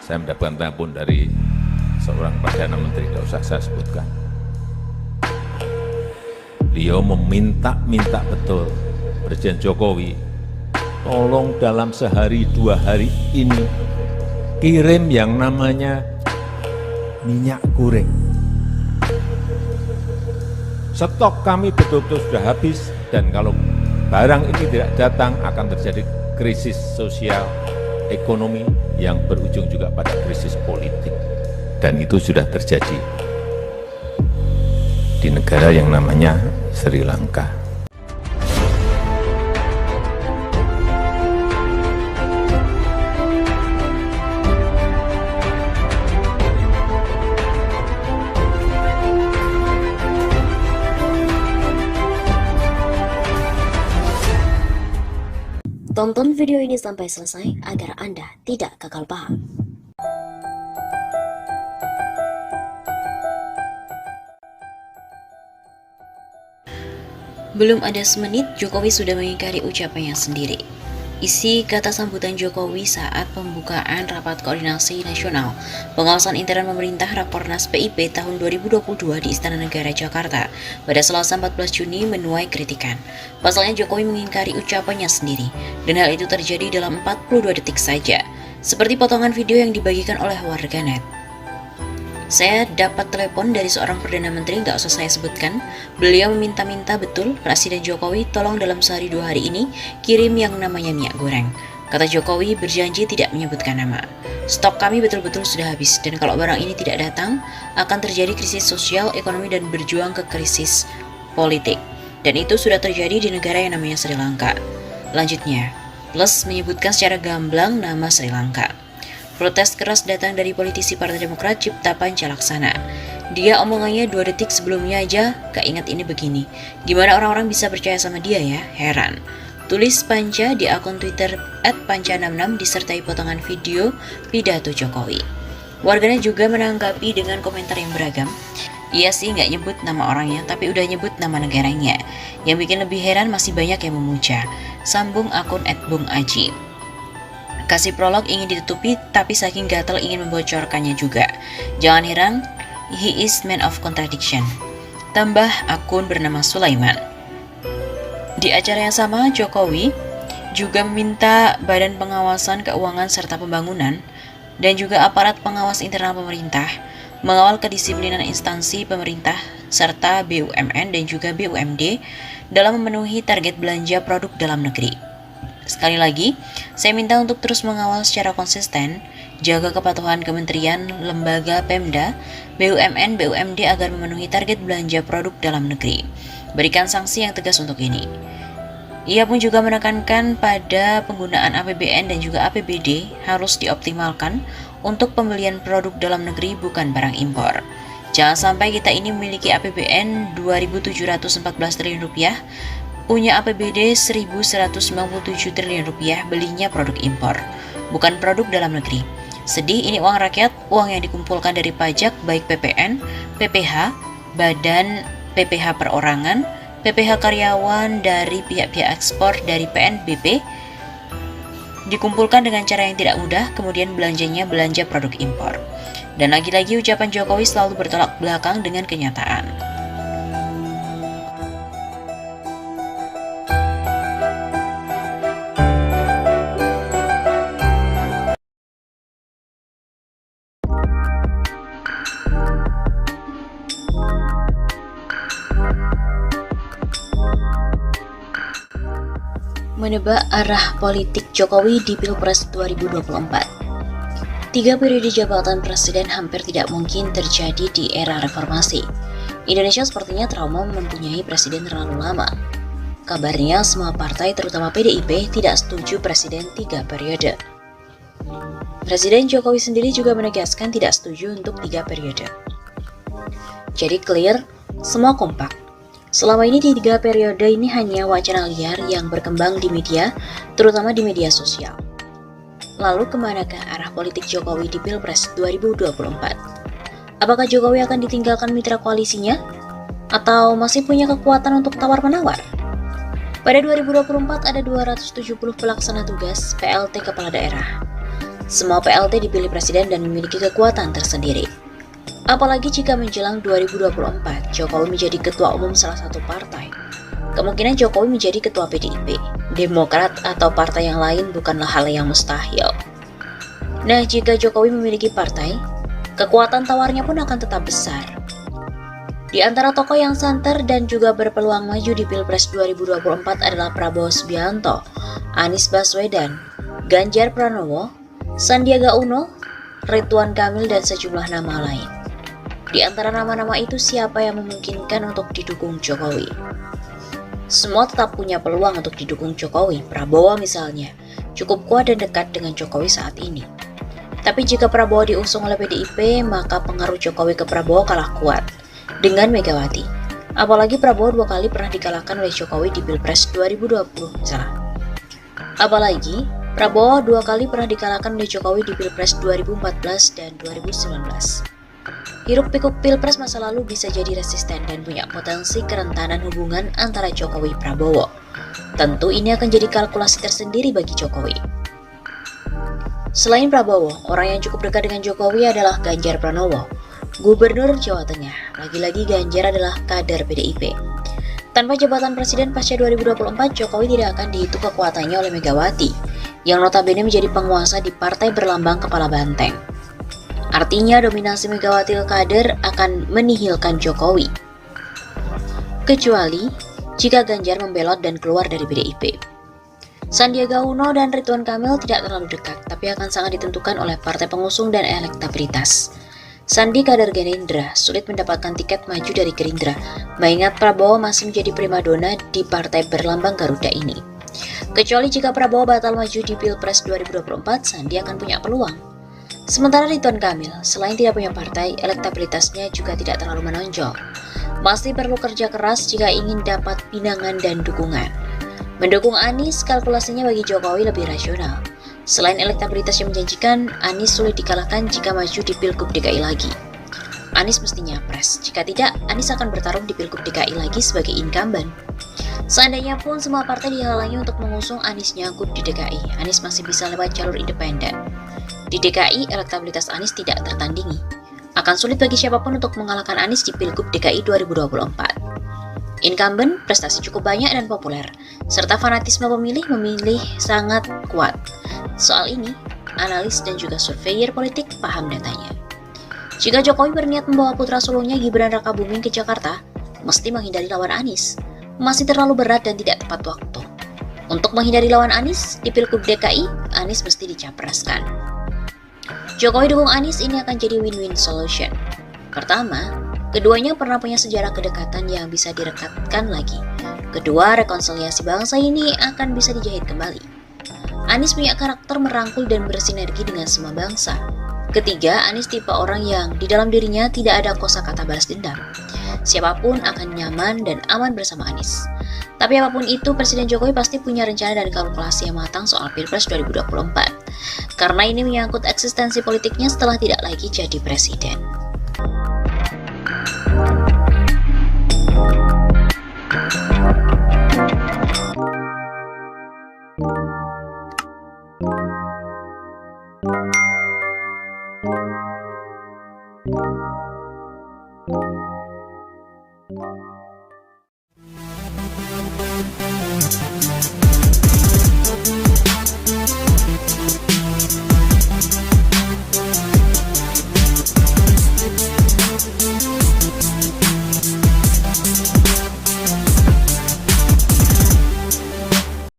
Saya mendapatkan telepon dari seorang Perdana Menteri, tidak usah saya sebutkan. Beliau meminta betul Presiden Jokowi, tolong dalam sehari 2 hari ini kirim yang namanya minyak goreng. Stok kami betul-betul sudah habis, dan kalau barang ini tidak datang akan terjadi krisis sosial, ekonomi yang berujung juga pada krisis politik. Dan itu sudah terjadi di negara yang namanya Sri Lanka. Tonton video ini sampai selesai agar Anda tidak gagal paham. Belum ada semenit, Jokowi sudah mengingkari ucapannya sendiri. Isi kata sambutan Jokowi saat pembukaan Rapat Koordinasi Nasional Pengawasan Intern Pemerintah Rakornas PIP tahun 2022 di Istana Negara, Jakarta pada Selasa 14 Juni menuai kritikan. Pasalnya Jokowi mengingkari ucapannya sendiri, dan hal itu terjadi dalam 42 detik saja, seperti potongan video yang dibagikan oleh warganet. Saya dapat telepon dari seorang Perdana Menteri, nggak usah saya sebutkan. Beliau meminta-minta betul Presiden Jokowi tolong dalam sehari 2 hari ini kirim yang namanya minyak goreng. Kata Jokowi berjanji tidak menyebutkan nama. Stok kami betul-betul sudah habis, dan kalau barang ini tidak datang akan terjadi krisis sosial, ekonomi, dan berjuang ke krisis politik. Dan itu sudah terjadi di negara yang namanya Sri Lanka. Lanjutnya, plus menyebutkan secara gamblang nama Sri Lanka. Protes keras datang dari politisi Partai Demokrat Cipta Panca Laksana. Dia omongannya 2 detik sebelumnya aja gak ingat ini begini. Gimana orang-orang bisa percaya sama dia ya? Heran. Tulis Panca di akun Twitter @panca66 disertai potongan video pidato Jokowi. Warganet juga menanggapi dengan komentar yang beragam. Iya sih nggak nyebut nama orangnya, tapi udah nyebut nama negaranya. Yang bikin lebih heran masih banyak yang memuja. Sambung akun @bungaji. Kasih prolog ingin ditutupi, tapi saking gatel ingin membocorkannya juga. Jangan heran, he is man of contradiction. Tambah akun bernama Sulaiman. Di acara yang sama, Jokowi juga meminta Badan Pengawasan Keuangan serta Pembangunan dan juga aparat pengawas internal pemerintah mengawal kedisiplinan instansi pemerintah serta BUMN dan juga BUMD dalam memenuhi target belanja produk dalam negeri. Sekali lagi, saya minta untuk terus mengawal secara konsisten, jaga kepatuhan kementerian, lembaga, Pemda, BUMN, BUMD agar memenuhi target belanja produk dalam negeri. Berikan sanksi yang tegas untuk ini. Ia pun juga menekankan pada penggunaan APBN dan juga APBD harus dioptimalkan untuk pembelian produk dalam negeri bukan barang impor. Jangan sampai kita ini memiliki APBN 2.714 triliun rupiah, punya APBD 1.197 triliun rupiah, belinya produk impor, bukan produk dalam negeri. Sedih, ini uang rakyat, uang yang dikumpulkan dari pajak baik PPN, PPH, Badan PPH Perorangan, PPH karyawan dari pihak-pihak ekspor dari PNBP, dikumpulkan dengan cara yang tidak mudah, kemudian belanjanya belanja produk impor. Dan lagi-lagi ucapan Jokowi selalu bertolak belakang dengan kenyataan. Menebak arah politik Jokowi di Pilpres 2024. 3 periode jabatan presiden hampir tidak mungkin terjadi di era reformasi. Indonesia sepertinya trauma mempunyai presiden terlalu lama. Kabarnya semua partai terutama PDIP tidak setuju presiden 3 periode. Presiden Jokowi sendiri juga menegaskan tidak setuju untuk 3 periode. Jadi clear, semua kompak. Selama ini 3 periode ini hanya wacana liar yang berkembang di media, terutama di media sosial. Lalu kemanakah arah politik Jokowi di Pilpres 2024? Apakah Jokowi akan ditinggalkan mitra koalisinya? Atau masih punya kekuatan untuk tawar-menawar? Pada 2024 ada 270 pelaksana tugas PLT Kepala Daerah. Semua PLT dipilih presiden dan memiliki kekuatan tersendiri. Apalagi jika menjelang 2024, Jokowi menjadi ketua umum salah satu partai. Kemungkinan Jokowi menjadi ketua PDIP, Demokrat, atau partai yang lain bukanlah hal yang mustahil. Nah, jika Jokowi memiliki partai, kekuatan tawarnya pun akan tetap besar. Di antara tokoh yang santer dan juga berpeluang maju di Pilpres 2024 adalah Prabowo Subianto, Anies Baswedan, Ganjar Pranowo, Sandiaga Uno, Ridwan Kamil, dan sejumlah nama lain. Di antara nama-nama itu, siapa yang memungkinkan untuk didukung Jokowi? Semua tetap punya peluang untuk didukung Jokowi. Prabowo misalnya, cukup kuat dan dekat dengan Jokowi saat ini. Tapi jika Prabowo diusung oleh PDIP, maka pengaruh Jokowi ke Prabowo kalah kuat dengan Megawati. Apalagi Prabowo 2 kali pernah dikalahkan oleh Jokowi di Pilpres 2020 misalnya. Apalagi Prabowo 2 kali pernah dikalahkan oleh Jokowi di Pilpres 2014 dan 2019. Hiruk pikuk Pilpres masa lalu bisa jadi resisten dan punya potensi kerentanan hubungan antara Jokowi Prabowo. Tentu ini akan jadi kalkulasi tersendiri bagi Jokowi. Selain Prabowo, orang yang cukup dekat dengan Jokowi adalah Ganjar Pranowo, Gubernur Jawa Tengah. Lagi-lagi Ganjar adalah kader PDIP. Tanpa jabatan presiden pasca 2024, Jokowi tidak akan dihitung kekuatannya oleh Megawati, yang notabene menjadi penguasa di partai berlambang kepala banteng. Artinya dominasi Megawati ke kader akan menihilkan Jokowi. Kecuali jika Ganjar membelot dan keluar dari PDIP. Sandiaga Uno dan Ridwan Kamil tidak terlalu dekat, tapi akan sangat ditentukan oleh partai pengusung dan elektabilitas. Sandi kader Gerindra sulit mendapatkan tiket maju dari Gerindra, mengingat Prabowo masih menjadi primadona di partai berlambang Garuda ini. Kecuali jika Prabowo batal maju di Pilpres 2024, Sandi akan punya peluang. Sementara Ridwan Kamil, selain tidak punya partai, elektabilitasnya juga tidak terlalu menonjol. Masih perlu kerja keras jika ingin dapat pinangan dan dukungan. Mendukung Anies, kalkulasinya bagi Jokowi lebih rasional. Selain elektabilitas yang menjanjikan, Anies sulit dikalahkan jika maju di Pilgub DKI lagi. Anies mestinya nyapres, jika tidak, Anies akan bertarung di Pilgub DKI lagi sebagai incumbent. Seandainya pun semua partai dihalangi untuk mengusung Anies nyangkut di DKI, Anies masih bisa lewat jalur independen. Di DKI, elektabilitas Anies tidak tertandingi. Akan sulit bagi siapapun untuk mengalahkan Anies di Pilgub DKI 2024. Incumbent, prestasi cukup banyak dan populer, serta fanatisme memilih sangat kuat. Soal ini, analis dan juga surveyor politik paham datanya. Jika Jokowi berniat membawa putra sulungnya Gibran Rakabuming ke Jakarta, mesti menghindari lawan Anies. Masih terlalu berat dan tidak tepat waktu. Untuk menghindari lawan Anies, di Pilgub DKI, Anies mesti dicapreskan. Jokowi dukung Anies ini akan jadi win-win solution. Pertama, keduanya pernah punya sejarah kedekatan yang bisa direkatkan lagi. Kedua, rekonsiliasi bangsa ini akan bisa dijahit kembali. Anies punya karakter merangkul dan bersinergi dengan semua bangsa. Ketiga, Anies tipe orang yang di dalam dirinya tidak ada kosakata balas dendam. Siapapun akan nyaman dan aman bersama Anies. Tapi apapun itu, Presiden Jokowi pasti punya rencana dan kalkulasi yang matang soal Pilpres 2024. Karena ini menyangkut eksistensi politiknya setelah tidak lagi jadi presiden.